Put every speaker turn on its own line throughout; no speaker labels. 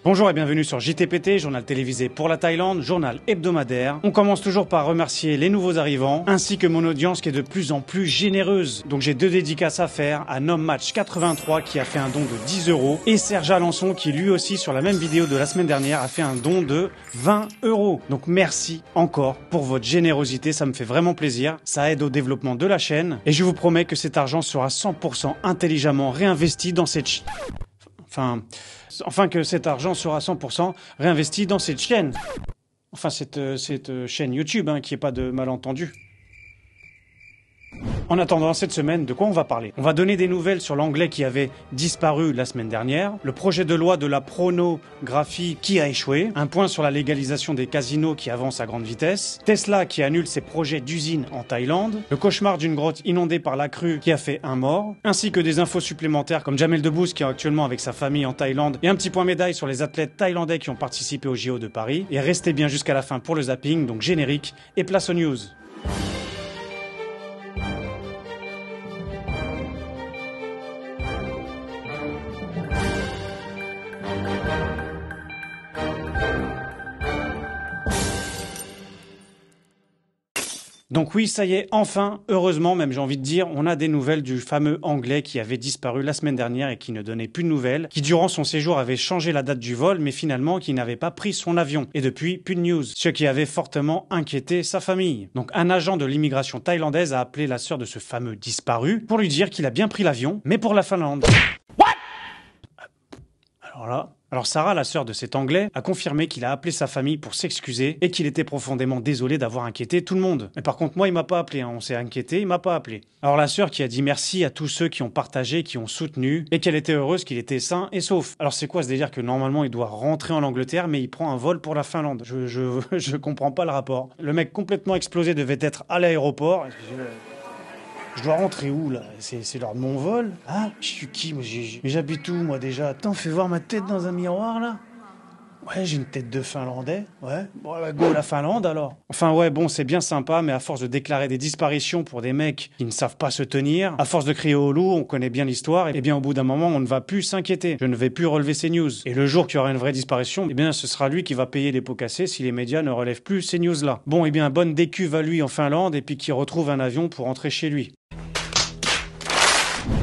Bonjour et bienvenue sur JTPT, journal télévisé pour la Thaïlande, journal hebdomadaire. On commence toujours par remercier les nouveaux arrivants, ainsi que mon audience qui est de plus en plus généreuse. Donc j'ai deux dédicaces à faire, à NomMatch83 qui a fait un don de 10 € et Serge Alençon qui lui aussi sur la même vidéo de la semaine dernière a fait un don de 20 €. Donc merci encore pour votre générosité, ça me fait vraiment plaisir, ça aide au développement de la chaîne et je vous promets que cet argent sera 100% intelligemment réinvesti dans cette Enfin, que cet argent sera 100% réinvesti dans cette chaîne. Enfin, cette chaîne YouTube, hein, qu'il n'y ait pas de malentendu. En attendant cette semaine, de quoi on va parler? On va donner des nouvelles sur l'anglais qui avait disparu la semaine dernière, le projet de loi de la pornographie qui a échoué, un point sur la légalisation des casinos qui avance à grande vitesse, Tesla qui annule ses projets d'usine en Thaïlande, le cauchemar d'une grotte inondée par la crue qui a fait un mort, ainsi que des infos supplémentaires comme Jamel Debbouze qui est actuellement avec sa famille en Thaïlande et un petit point médaille sur les athlètes thaïlandais qui ont participé au JO de Paris. Et restez bien jusqu'à la fin pour le zapping, donc générique et place aux news. Donc oui, ça y est, enfin, heureusement même j'ai envie de dire, on a des nouvelles du fameux anglais qui avait disparu la semaine dernière et qui ne donnait plus de nouvelles, qui durant son séjour avait changé la date du vol, mais finalement qui n'avait pas pris son avion. Et depuis, plus de news, ce qui avait fortement inquiété sa famille. Donc un agent de l'immigration thaïlandaise a appelé la sœur de ce fameux disparu pour lui dire qu'il a bien pris l'avion, mais pour la Finlande. Alors Sarah, la sœur de cet Anglais, a confirmé qu'il a appelé sa famille pour s'excuser et qu'il était profondément désolé d'avoir inquiété tout le monde. Mais par contre, moi, il m'a pas appelé, hein. On s'est inquiété, il m'a pas appelé. Alors la sœur qui a dit merci à tous ceux qui ont partagé, qui ont soutenu et qu'elle était heureuse qu'il était sain et sauf. Alors c'est quoi ce délire que normalement il doit rentrer en Angleterre mais il prend un vol pour la Finlande? Je comprends pas le rapport. Le mec complètement explosé devait être à l'aéroport. Je dois rentrer où, là? C'est l'heure de mon vol? Ah, je suis qui? Mais j'habite où, moi, déjà? Attends, fais voir ma tête dans un miroir, là. Ouais, j'ai une tête de Finlandais. Ouais. Bon, bah, go la Finlande, alors. Enfin, ouais, bon, c'est bien sympa, mais à force de déclarer des disparitions pour des mecs qui ne savent pas se tenir, à force de crier au loup, on connaît bien l'histoire, et bien, au bout d'un moment, on ne va plus s'inquiéter. Je ne vais plus relever ces news. Et le jour qu'il y aura une vraie disparition, eh bien, ce sera lui qui va payer les pots cassés si les médias ne relèvent plus ces news-là. Bon, eh bien, bonne décuve à lui en Finlande, et puis qu'il retrouve un avion pour rentrer chez lui.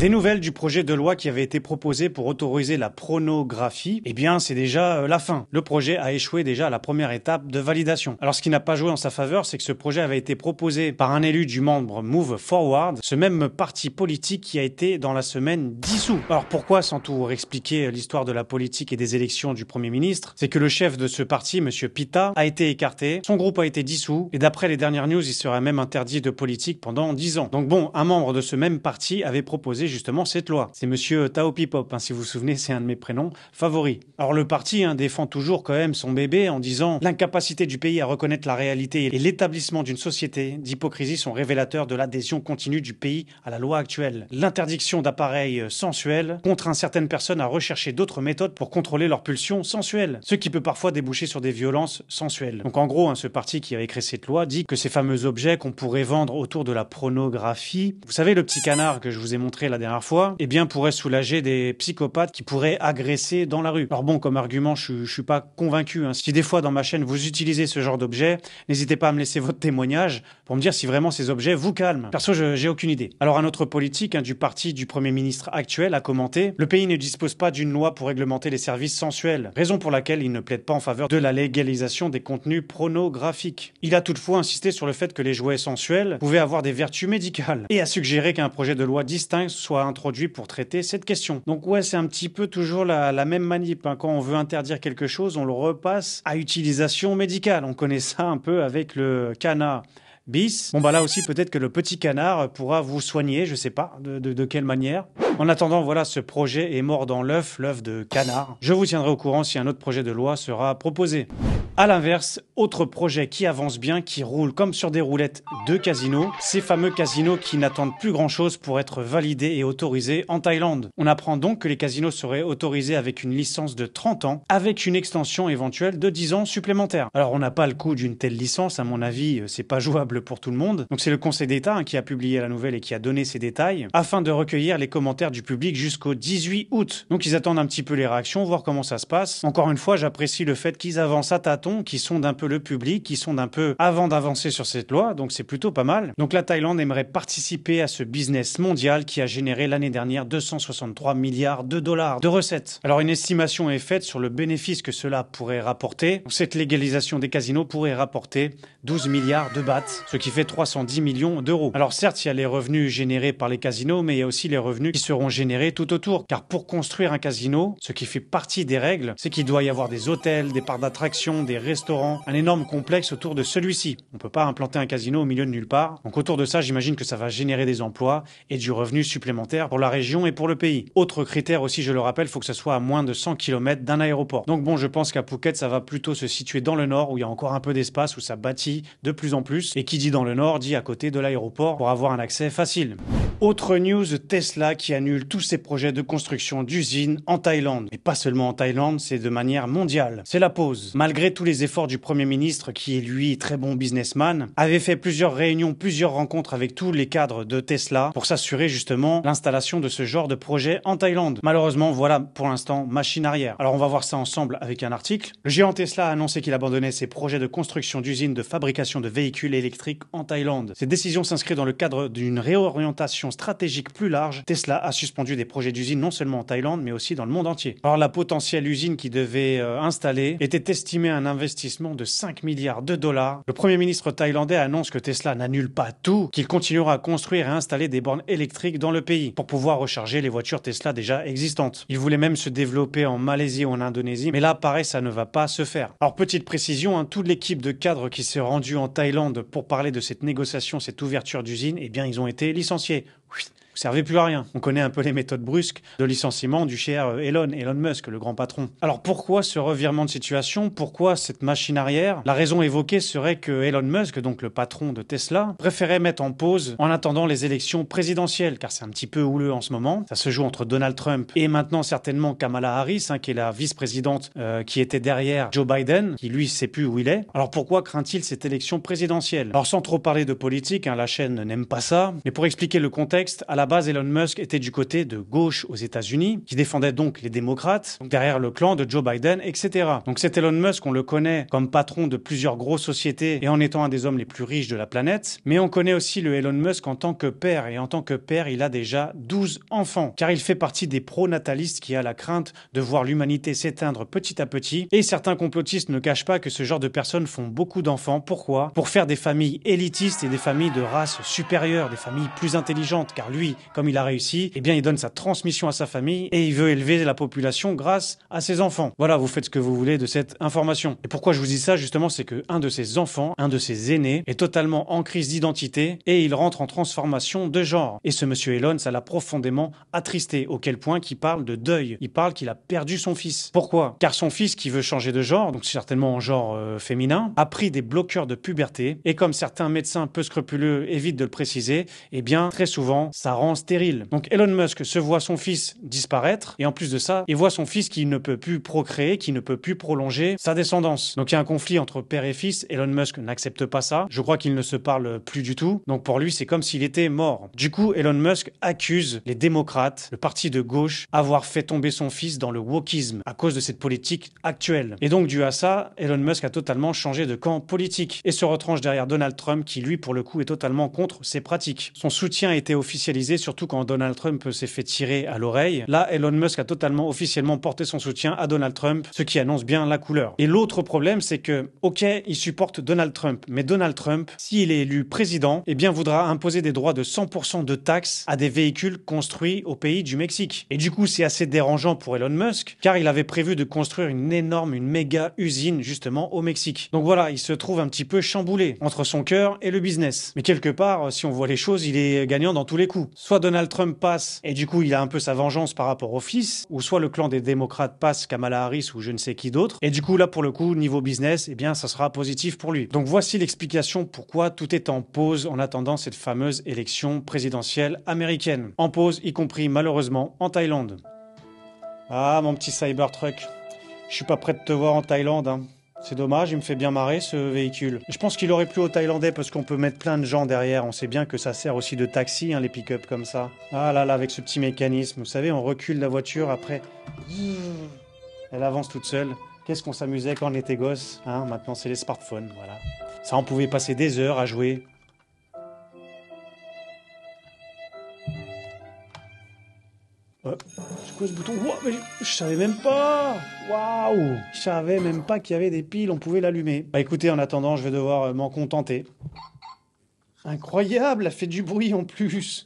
Des nouvelles du projet de loi qui avait été proposé pour autoriser la pornographie, eh bien c'est déjà la fin. Le projet a échoué déjà à la première étape de validation. Alors ce qui n'a pas joué en sa faveur, c'est que ce projet avait été proposé par un élu du membre Move Forward, ce même parti politique qui a été dans la semaine dissous. Alors pourquoi, sans tout expliquer l'histoire de la politique et des élections du Premier ministre, c'est que le chef de ce parti, Monsieur Pita, a été écarté, son groupe a été dissous, et d'après les dernières news, il serait même interdit de politique pendant 10 ans. Donc bon, un membre de ce même parti avait proposé justement cette loi. C'est Monsieur Tao Pipop, hein, si vous vous souvenez, c'est un de mes prénoms favoris. Alors le parti défend toujours quand même son bébé en disant l'incapacité du pays à reconnaître la réalité et l'établissement d'une société d'hypocrisie sont révélateurs de l'adhésion continue du pays à la loi actuelle. L'interdiction d'appareils sensuels contraint certaines personnes à rechercher d'autres méthodes pour contrôler leurs pulsions sensuelles, ce qui peut parfois déboucher sur des violences sensuelles. Donc en gros, ce parti qui avait créé cette loi dit que ces fameux objets qu'on pourrait vendre autour de la pornographie, vous savez le petit canard que je vous ai montré la dernière fois, eh bien pourrait soulager des psychopathes qui pourraient agresser dans la rue. Alors bon, comme argument, je suis pas convaincu. Si des fois dans ma chaîne vous utilisez ce genre d'objet, n'hésitez pas à me laisser votre témoignage pour me dire si vraiment ces objets vous calment. Perso, j'ai aucune idée. Alors un autre politique du parti du Premier ministre actuel a commenté « Le pays ne dispose pas d'une loi pour réglementer les services sensuels, raison pour laquelle il ne plaide pas en faveur de la légalisation des contenus pornographiques. » Il a toutefois insisté sur le fait que les jouets sensuels pouvaient avoir des vertus médicales et a suggéré qu'un projet de loi distinct soit introduit pour traiter cette question. Donc ouais, c'est un petit peu toujours la même manip. Quand on veut interdire quelque chose, on le repasse à utilisation médicale. On connaît ça un peu avec le cannabis. Bon bah là aussi, peut-être que le petit canard pourra vous soigner, je sais pas de quelle manière. En attendant, voilà, ce projet est mort dans l'œuf de canard. Je vous tiendrai au courant si un autre projet de loi sera proposé. À l'inverse, autre projet qui avance bien, qui roule comme sur des roulettes de casinos, ces fameux casinos qui n'attendent plus grand chose pour être validés et autorisés en Thaïlande. On apprend donc que les casinos seraient autorisés avec une licence de 30 ans, avec une extension éventuelle de 10 ans supplémentaires. Alors on n'a pas le coût d'une telle licence, à mon avis, c'est pas jouable pour tout le monde. Donc c'est le Conseil d'État qui a publié la nouvelle et qui a donné ces détails, afin de recueillir les commentaires du public jusqu'au 18 août. Donc ils attendent un petit peu les réactions, voir comment ça se passe. Encore une fois, j'apprécie le fait qu'ils avancent à tâtons, qui sondent un peu le public, qui sondent un peu avant d'avancer sur cette loi, donc c'est plutôt pas mal. Donc la Thaïlande aimerait participer à ce business mondial qui a généré l'année dernière 263 milliards de dollars de recettes. Alors une estimation est faite sur le bénéfice que cela pourrait rapporter. Cette légalisation des casinos pourrait rapporter 12 milliards de bahts, ce qui fait 310 millions d'euros. Alors certes, il y a les revenus générés par les casinos, mais il y a aussi les revenus qui seront générés tout autour. Car pour construire un casino, ce qui fait partie des règles, c'est qu'il doit y avoir des hôtels, des parcs d'attractions, des restaurants, un énorme complexe autour de celui-ci. On peut pas implanter un casino au milieu de nulle part. Donc autour de ça, j'imagine que ça va générer des emplois et du revenu supplémentaire pour la région et pour le pays. Autre critère aussi, je le rappelle, il faut que ça soit à moins de 100 km d'un aéroport. Donc bon, je pense qu'à Phuket, ça va plutôt se situer dans le nord, où il y a encore un peu d'espace, où ça bâtit de plus en plus. Et qui dit dans le nord, dit à côté de l'aéroport, pour avoir un accès facile. Autre news, Tesla qui annule tous ses projets de construction d'usines en Thaïlande. Et pas seulement en Thaïlande, c'est de manière mondiale. C'est la pause. Malgré tous les efforts du Premier ministre, qui est lui très bon businessman, avait fait plusieurs réunions, plusieurs rencontres avec tous les cadres de Tesla pour s'assurer justement l'installation de ce genre de projet en Thaïlande. Malheureusement, voilà pour l'instant machine arrière. Alors on va voir ça ensemble avec un article. Le géant Tesla a annoncé qu'il abandonnait ses projets de construction d'usines de fabrication de véhicules électriques en Thaïlande. Cette décision s'inscrit dans le cadre d'une réorientation stratégique plus large. Tesla a suspendu des projets d'usines non seulement en Thaïlande mais aussi dans le monde entier. Alors la potentielle usine qui devait installer était estimée à un investissement de 5 milliards de dollars. Le Premier ministre thaïlandais annonce que Tesla n'annule pas tout, qu'il continuera à construire et installer des bornes électriques dans le pays pour pouvoir recharger les voitures Tesla déjà existantes. Il voulait même se développer en Malaisie ou en Indonésie, mais là pareil ça ne va pas se faire. Alors petite précision, toute l'équipe de cadres qui s'est rendue en Thaïlande pour parler de cette négociation, cette ouverture d'usine, eh bien ils ont été licenciés. Vous servez plus à rien. On connaît un peu les méthodes brusques de licenciement du cher Elon Musk, le grand patron. Alors pourquoi ce revirement de situation? Pourquoi cette machine arrière? La raison évoquée serait que Elon Musk, donc le patron de Tesla, préférait mettre en pause en attendant les élections présidentielles, car c'est un petit peu houleux en ce moment. Ça se joue entre Donald Trump et maintenant certainement Kamala Harris, qui est la vice-présidente qui était derrière Joe Biden, qui lui sait plus où il est. Alors pourquoi craint-il cette élection présidentielle? Alors sans trop parler de politique, la chaîne n'aime pas ça, mais pour expliquer le contexte, à la base, Elon Musk était du côté de gauche aux États-Unis, qui défendait donc les démocrates, donc derrière le clan de Joe Biden, etc. Donc cet Elon Musk, on le connaît comme patron de plusieurs grosses sociétés et en étant un des hommes les plus riches de la planète, mais on connaît aussi le Elon Musk en tant que père, et en tant que père, il a déjà 12 enfants, car il fait partie des pro-natalistes qui a la crainte de voir l'humanité s'éteindre petit à petit, et certains complotistes ne cachent pas que ce genre de personnes font beaucoup d'enfants. Pourquoi? Pour faire des familles élitistes et des familles de race supérieure, des familles plus intelligentes, car lui, comme il a réussi, eh bien il donne sa transmission à sa famille et il veut élever la population grâce à ses enfants. Voilà, vous faites ce que vous voulez de cette information. Et pourquoi je vous dis ça justement, c'est que un de ses enfants, un de ses aînés, est totalement en crise d'identité et il rentre en transformation de genre. Et ce monsieur Elon, ça l'a profondément attristé, auquel point qu'il parle de deuil. Il parle qu'il a perdu son fils. Pourquoi? Car son fils qui veut changer de genre, donc certainement en genre féminin, a pris des bloqueurs de puberté et comme certains médecins peu scrupuleux évitent de le préciser, eh bien très souvent ça rend stérile. Donc Elon Musk se voit son fils disparaître et en plus de ça, il voit son fils qui ne peut plus procréer, qui ne peut plus prolonger sa descendance. Donc il y a un conflit entre père et fils. Elon Musk n'accepte pas ça. Je crois qu'ils ne se parlent plus du tout. Donc pour lui, c'est comme s'il était mort. Du coup, Elon Musk accuse les démocrates, le parti de gauche, avoir fait tomber son fils dans le wokisme à cause de cette politique actuelle. Et donc dû à ça, Elon Musk a totalement changé de camp politique et se retranche derrière Donald Trump qui lui pour le coup est totalement contre ces pratiques. Son soutien a été officialisé surtout quand Donald Trump s'est fait tirer à l'oreille. Là, Elon Musk a totalement officiellement porté son soutien à Donald Trump, ce qui annonce bien la couleur. Et l'autre problème, c'est que, ok, il supporte Donald Trump, mais Donald Trump, s'il est élu président, eh bien voudra imposer des droits de 100% de taxes à des véhicules construits au pays du Mexique. Et du coup, c'est assez dérangeant pour Elon Musk, car il avait prévu de construire une méga usine justement au Mexique. Donc voilà, il se trouve un petit peu chamboulé entre son cœur et le business. Mais quelque part, si on voit les choses, il est gagnant dans tous les coups. soit Donald Trump passe et du coup il a un peu sa vengeance par rapport au fils, ou soit le clan des démocrates passe, Kamala Harris ou je ne sais qui d'autre, et du coup là pour le coup niveau business, eh bien ça sera positif pour lui. Donc voici l'explication pourquoi tout est en pause en attendant cette fameuse élection présidentielle américaine. En pause, y compris malheureusement en Thaïlande. Ah mon petit Cybertruck, je suis pas prêt de te voir en Thaïlande, hein. C'est dommage, il me fait bien marrer ce véhicule. Je pense qu'il aurait plu aux Thaïlandais parce qu'on peut mettre plein de gens derrière. On sait bien que ça sert aussi de taxi, hein, les pick-up comme ça. Ah là là, avec ce petit mécanisme. Vous savez, on recule la voiture, après... Elle avance toute seule. Qu'est-ce qu'on s'amusait quand on était gosse, hein? Maintenant, c'est les smartphones, voilà. Ça, on pouvait passer des heures à jouer. C'est quoi ce bouton? Wow, mais je savais même pas. Waouh, je savais même pas qu'il y avait des piles, on pouvait l'allumer. Bah écoutez, en attendant, je vais devoir m'en contenter. Incroyable, elle fait du bruit en plus.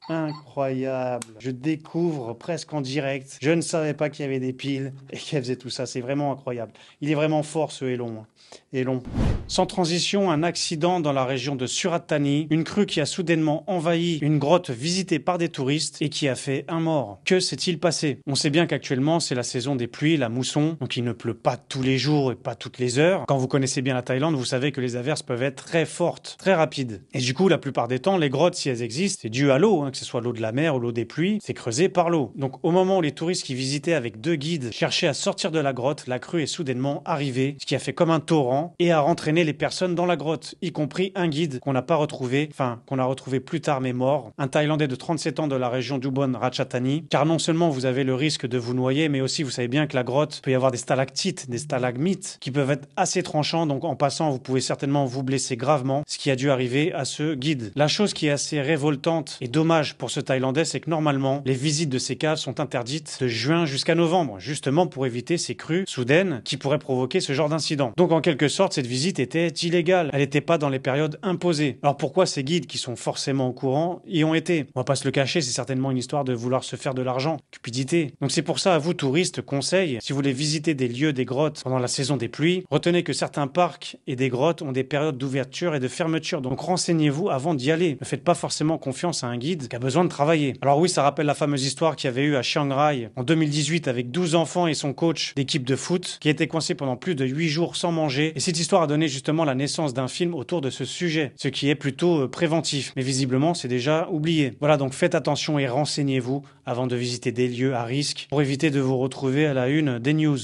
Incroyable. Je découvre presque en direct. Je ne savais pas qu'il y avait des piles et qu'elle faisait tout ça. C'est vraiment incroyable. Il est vraiment fort ce Elon. Elon. Sans transition, un accident dans la région de Surat Thani. Une crue qui a soudainement envahi une grotte visitée par des touristes et qui a fait un mort. Que s'est-il passé? On sait bien qu'actuellement c'est la saison des pluies, la mousson. Donc il ne pleut pas tous les jours et pas toutes les heures. Quand vous connaissez bien la Thaïlande, vous savez que les averses peuvent être très fortes, très rapides. Et du coup, la plupart des temps, les grottes, si elles existent, c'est dû à l'eau, hein, que ce soit l'eau de la mer ou l'eau des pluies, c'est creusé par l'eau. Donc au moment où les touristes qui visitaient avec 2 guides cherchaient à sortir de la grotte, la crue est soudainement arrivée, ce qui a fait comme un torrent et a entraîné les personnes dans la grotte, y compris un guide qu'on n'a pas retrouvé, enfin qu'on a retrouvé plus tard mais mort, un Thaïlandais de 37 ans de la région d'Ubon Ratchathani, car non seulement vous avez le risque de vous noyer, mais aussi vous savez bien que la grotte peut y avoir des stalactites, des stalagmites qui peuvent être assez tranchants, donc en passant vous pouvez certainement vous blesser gravement, ce qui a dû arriver à ce guide. La chose qui est assez révoltante et dommage pour ce Thaïlandais, c'est que normalement les visites de ces caves sont interdites de juin jusqu'à novembre, justement pour éviter ces crues soudaines qui pourraient provoquer ce genre d'incident. Donc en quelque sorte, cette visite était illégale. Elle n'était pas dans les périodes imposées. Alors pourquoi ces guides qui sont forcément au courant y ont été? On va pas se le cacher, c'est certainement une histoire de vouloir se faire de l'argent, cupidité. Donc c'est pour ça, à vous touristes, conseil, si vous voulez visiter des lieux, des grottes pendant la saison des pluies, retenez que certains parcs et des grottes ont des périodes d'ouverture et de fermeture. Donc renseignez-vous avant d'y aller. Ne faites pas forcément confiance à un guide qui a besoin de travailler. Alors oui, ça rappelle la fameuse histoire qu'il y avait eu à Chiang Rai en 2018 avec 12 enfants et son coach d'équipe de foot qui a été coincé pendant plus de 8 jours sans manger. Et cette histoire a donné justement la naissance d'un film autour de ce sujet, ce qui est plutôt préventif. Mais visiblement, c'est déjà oublié. Voilà, donc faites attention et renseignez-vous avant de visiter des lieux à risque pour éviter de vous retrouver à la une des news.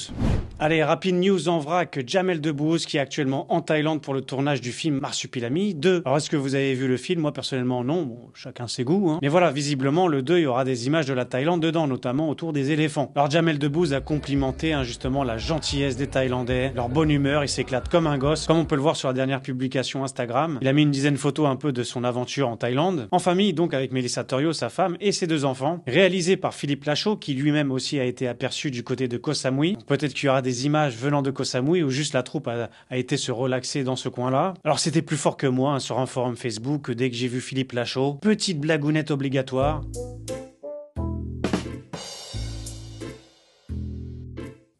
Allez, rapide news en vrac, Jamel Debbouze qui est actuellement en Thaïlande pour le tournage du film Marsupilami 2. Alors est-ce que vous avez vu le film? Moi personnellement non, bon, chacun ses goûts, hein. Mais voilà, visiblement le 2, il y aura des images de la Thaïlande dedans, notamment autour des éléphants. Alors Jamel Debbouze a complimenté justement la gentillesse des Thaïlandais, leur bonne humeur, il s'éclate comme un gosse, comme on peut le voir sur la dernière publication Instagram. Il a mis une dizaine de photos un peu de son aventure en Thaïlande, en famille donc avec Melissa Torio, sa femme, et ses 2 enfants, réalisé par Philippe Lachaud qui lui-même aussi a été aperçu du côté de Koh Samui. Peut-être qu'il y aura des images venant de Koh Samui où juste la troupe a été se relaxer dans ce coin-là. Alors c'était plus fort que moi sur un forum Facebook dès que j'ai vu Philippe Lachaud. Petite blagounette obligatoire.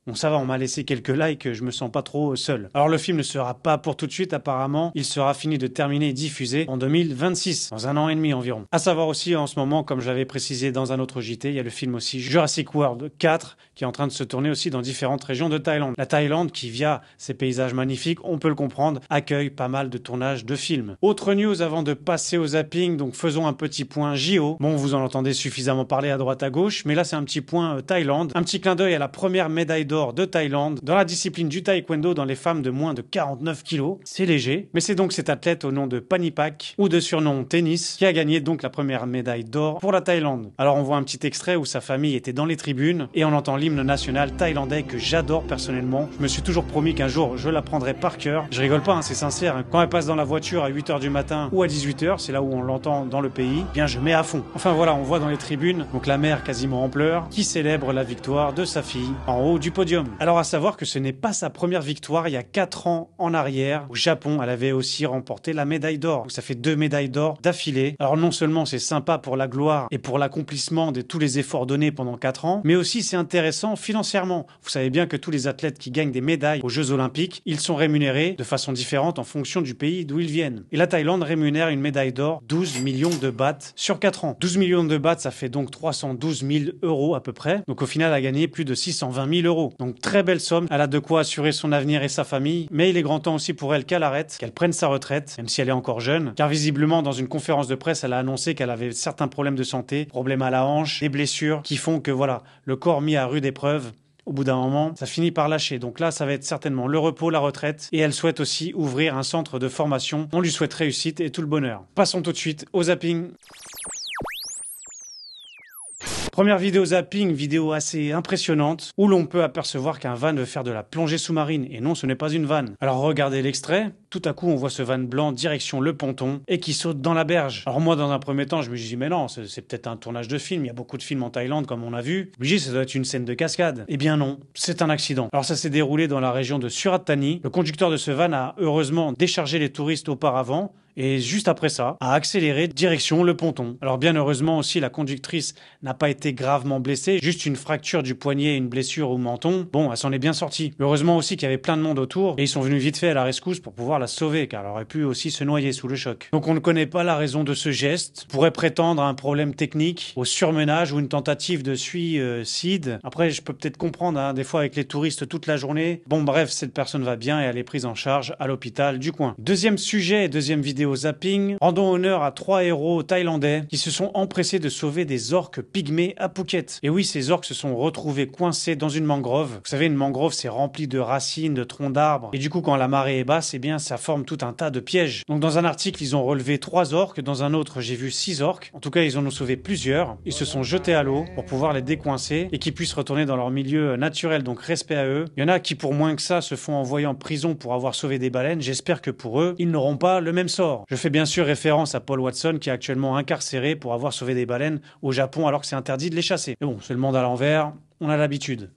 Bon ça va, on m'a laissé quelques likes, je me sens pas trop seul. Alors le film ne sera pas pour tout de suite apparemment, il sera fini de terminer et diffusé en 2026, dans 1 an et demi environ. À savoir aussi en ce moment, comme je l'avais précisé dans un autre JT, il y a le film aussi Jurassic World 4 qui est en train de se tourner aussi dans différentes régions de Thaïlande. La Thaïlande qui, via ses paysages magnifiques, on peut le comprendre, accueille pas mal de tournages de films. Autre news avant de passer au zapping, donc faisons un petit point JO. Bon, vous en entendez suffisamment parler à droite à gauche, mais là c'est un petit point Thaïlande. Un petit clin d'œil à la première médaille d'or de Thaïlande dans la discipline du taekwondo dans les femmes de moins de 49 kilos. C'est léger, mais c'est donc cet athlète au nom de Panipak ou de surnom Tennis qui a gagné donc la première médaille d'or pour la Thaïlande. Alors on voit un petit extrait où sa famille était dans les tribunes et on entend l'hymne national thaïlandais que j'adore personnellement. Je me suis toujours promis qu'un jour je l'apprendrai par cœur. Je rigole pas, hein, c'est sincère. Hein. Quand elle passe dans la voiture à 8h du matin ou à 18h, c'est là où on l'entend dans le pays, bien je mets à fond. Enfin voilà, on voit dans les tribunes donc la mère quasiment en pleurs qui célèbre la victoire de sa fille en haut du podium. podium. Alors à savoir que ce n'est pas sa première victoire il y a 4 ans en arrière. Au Japon, elle avait aussi remporté la médaille d'or. Donc ça fait 2 médailles d'or d'affilée. Alors non seulement c'est sympa pour la gloire et pour l'accomplissement de tous les efforts donnés pendant 4 ans, mais aussi c'est intéressant financièrement. Vous savez bien que tous les athlètes qui gagnent des médailles aux Jeux Olympiques, ils sont rémunérés de façon différente en fonction du pays d'où ils viennent. Et la Thaïlande rémunère une médaille d'or 12 millions de bahts sur 4 ans. 12 millions de bahts, ça fait donc 312 000 euros à peu près. Donc au final, elle a gagné plus de 620 000 euros. Donc très belle somme. Elle a de quoi assurer son avenir et sa famille. Mais il est grand temps aussi pour elle qu'elle arrête, qu'elle prenne sa retraite, même si elle est encore jeune. Car visiblement, dans une conférence de presse, elle a annoncé qu'elle avait certains problèmes de santé, problèmes à la hanche, des blessures qui font que voilà, le corps mis à rude épreuve, au bout d'un moment, ça finit par lâcher. Donc là, ça va être certainement le repos, la retraite. Et elle souhaite aussi ouvrir un centre de formation. On lui souhaite réussite et tout le bonheur. Passons tout de suite au zapping. Première vidéo zapping, vidéo assez impressionnante, où l'on peut apercevoir qu'un van veut faire de la plongée sous-marine, et non, ce n'est pas une vanne. Alors regardez l'extrait, tout à coup on voit ce van blanc direction le ponton, et qui saute dans la berge. Alors moi, dans un premier temps, je me dis, mais non, c'est peut-être un tournage de film, il y a beaucoup de films en Thaïlande, comme on a vu. Je me dis, ça doit être une scène de cascade. Eh bien non, c'est un accident. Alors ça s'est déroulé dans la région de Surat Thani. Le conducteur de ce van a heureusement déchargé les touristes auparavant, et juste après ça, a accéléré direction le ponton. Alors bien heureusement aussi, la conductrice n'a pas été gravement blessée, juste une fracture du poignet et une blessure au menton. Bon, elle s'en est bien sortie. Heureusement aussi qu'il y avait plein de monde autour, et ils sont venus vite fait à la rescousse pour pouvoir la sauver, car elle aurait pu aussi se noyer sous le choc. Donc on ne connaît pas la raison de ce geste, on pourrait prétendre à un problème technique, au surmenage ou une tentative de suicide. Après, je peux peut-être comprendre, hein, des fois avec les touristes toute la journée. Bon bref, cette personne va bien et elle est prise en charge à l'hôpital du coin. Deuxième sujet, deuxième vidéo zapping, rendons honneur à 3 héros thaïlandais qui se sont empressés de sauver des orques pygmées à Phuket. Et oui, ces orques se sont retrouvés coincés dans une mangrove. Vous savez, une mangrove, c'est rempli de racines, de troncs d'arbres. Et du coup, quand la marée est basse, eh bien, ça forme tout un tas de pièges. Donc, dans un article, ils ont relevé 3 orques. Dans un autre, j'ai vu 6 orques. En tout cas, ils en ont sauvé plusieurs. Ils se sont jetés à l'eau pour pouvoir les décoincer et qu'ils puissent retourner dans leur milieu naturel. Donc, respect à eux. Il y en a qui, pour moins que ça, se font envoyer en prison pour avoir sauvé des baleines. J'espère que pour eux, ils n'auront pas le même sort. Je fais bien sûr référence à Paul Watson qui est actuellement incarcéré pour avoir sauvé des baleines au Japon alors que c'est interdit de les chasser. Mais bon, c'est le monde à l'envers, on a l'habitude.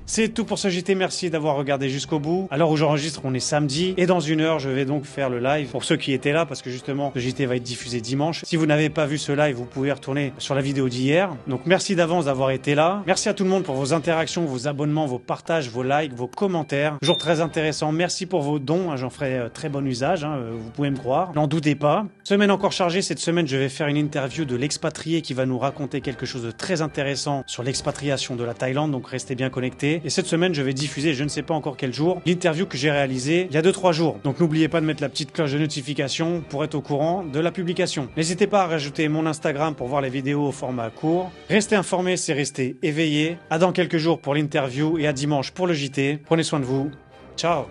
C'est tout pour ce JT, merci d'avoir regardé jusqu'au bout. À l'heure où j'enregistre, on est samedi et dans 1 heure, je vais donc faire le live pour ceux qui étaient là parce que justement, le JT va être diffusé dimanche. Si vous n'avez pas vu ce live, vous pouvez retourner sur la vidéo d'hier. Donc merci d'avance d'avoir été là. Merci à tout le monde pour vos interactions, vos abonnements, vos partages, vos likes, vos commentaires. Toujours très intéressant. Merci pour vos dons, j'en ferai très bon usage, vous pouvez me croire. N'en doutez pas. Semaine encore chargée, cette semaine, je vais faire une interview de l'expatrié qui va nous raconter quelque chose de très intéressant sur l'expatriation de la Thaïlande, donc restez bien connectés. Et cette semaine, je vais diffuser, je ne sais pas encore quel jour, l'interview que j'ai réalisée il y a 2-3 jours. Donc n'oubliez pas de mettre la petite cloche de notification pour être au courant de la publication. N'hésitez pas à rajouter mon Instagram pour voir les vidéos au format court. Restez informés, c'est rester éveillé. À dans quelques jours pour l'interview et à dimanche pour le JT. Prenez soin de vous. Ciao!